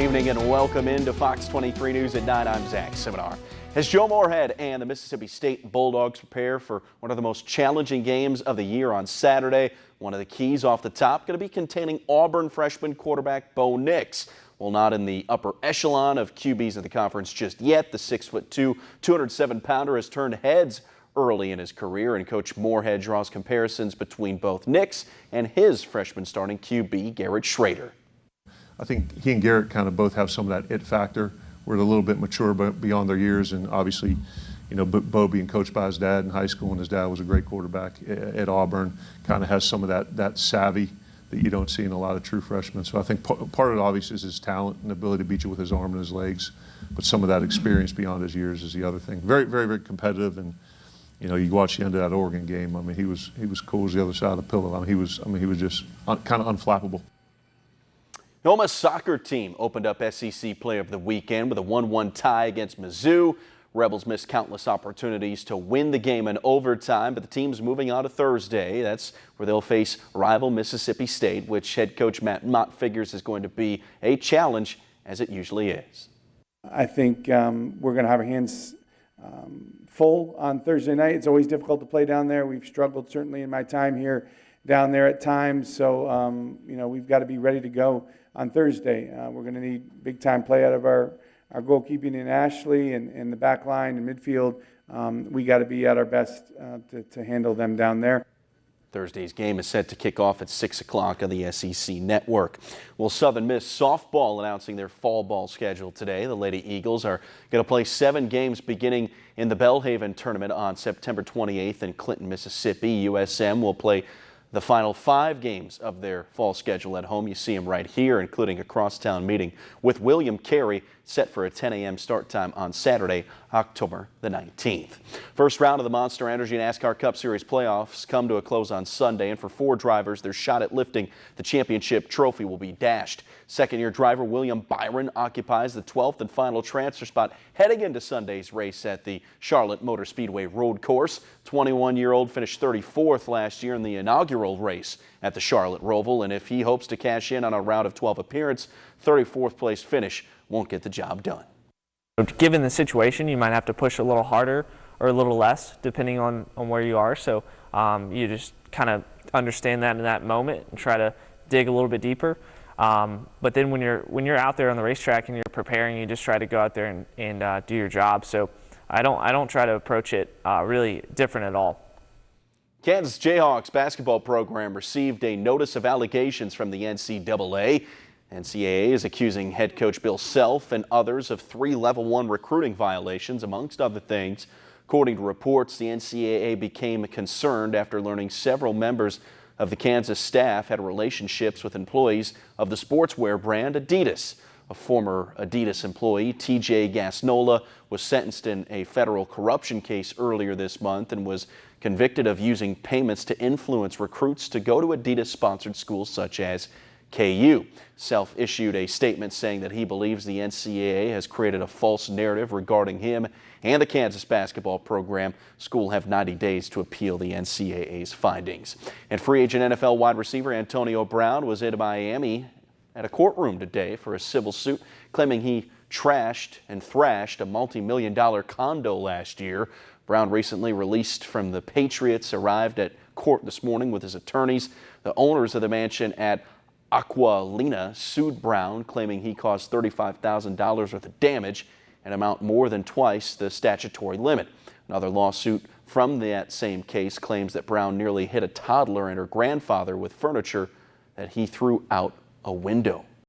evening and welcome into Fox 23 News at 9. I'm Zach Seminar. As Joe Moorhead and the Mississippi State Bulldogs prepare for one of the most challenging games of the year on Saturday, one of the keys off the top going to be containing Auburn freshman quarterback Bo Nix. Well, not in the upper echelon of QBs in the conference just yet. The 6'2", 207-pounder has turned heads early in his career, and Coach Moorhead draws comparisons between both Nix and his freshman starting QB, Garrett Schrader. I think he and Garrett kind of both have some of that it factor. We're a little bit mature beyond their years, and obviously, you know, Bo being coached by his dad in high school, and his dad was a great quarterback at Auburn, kind of has some of that savvy that you don't see in a lot of true freshmen. So I think part of it obviously is his talent and ability to beat you with his arm and his legs, but some of that experience beyond his years is the other thing. Very, very, very competitive, and you know, you watch the end of that Oregon game. I mean, he was cool as the other side of the pillow. I mean, he was just kind of unflappable. The Ole Miss soccer team opened up SEC play of the weekend with a 1-1 tie against Mizzou. Rebels missed countless opportunities to win the game in overtime, but the team's moving on to Thursday. That's where they'll face rival Mississippi State, which head coach Matt Mott figures is going to be a challenge, as it usually is. I think we're going to have our hands full on Thursday night. It's always difficult to play down there. We've struggled certainly in my time here down there at times. So, you know, we've got to be ready to go on Thursday. We're going to need big time play out of our goalkeeping in Ashley and the back line and midfield. We got to be at our best to handle them down there. Thursday's game is set to kick off at 6 o'clock on the SEC Network. Well, Southern Miss softball announcing their fall ball schedule today. The Lady Eagles are going to play 7 games beginning in the Belhaven tournament on September 28th in Clinton, Mississippi. USM will play the final 5 games of their fall schedule at home. You see them right here, including a crosstown meeting with William Carey set for a 10 a.m. start time on Saturday, October the 19th. First round of the Monster Energy NASCAR Cup Series playoffs come to a close on Sunday, and for 4 drivers, their shot at lifting the championship trophy will be dashed. Second-year driver William Byron occupies the 12th and final transfer spot heading into Sunday's race at the Charlotte Motor Speedway Road Course. 21-year-old finished 34th last year in the inaugural race at the Charlotte Roval, and if he hopes to cash in on a round of 12 appearance, 34th place finish won't get the job done. Given the situation, you might have to push a little harder or a little less depending on where you are. So you just kind of understand that in that moment and try to dig a little bit deeper. But then when you're out there on the racetrack and you're preparing, you just try to go out there and do your job. So I don't try to approach it really different at all. Kansas Jayhawks basketball program received a notice of allegations from the NCAA. NCAA is accusing head coach Bill Self and others of 3 Level 1 recruiting violations, amongst other things. According to reports, the NCAA became concerned after learning several members of the Kansas staff had relationships with employees of the sportswear brand Adidas. A former Adidas employee, TJ Gasnola, was sentenced in a federal corruption case earlier this month and was convicted of using payments to influence recruits to go to Adidas-sponsored schools such as KU. Self issued a statement saying that he believes the NCAA has created a false narrative regarding him and the Kansas basketball program. School have 90 days to appeal the NCAA's findings. And free agent NFL wide receiver Antonio Brown was in Miami at a courtroom today for a civil suit claiming he trashed and thrashed a multi-million-dollar condo last year. Brown, recently released from the Patriots, arrived at court this morning with his attorneys. The owners of the mansion at Aqualina sued Brown, claiming he caused $35,000 worth of damage, an amount more than twice the statutory limit. Another lawsuit from that same case claims that Brown nearly hit a toddler and her grandfather with furniture that he threw out a window.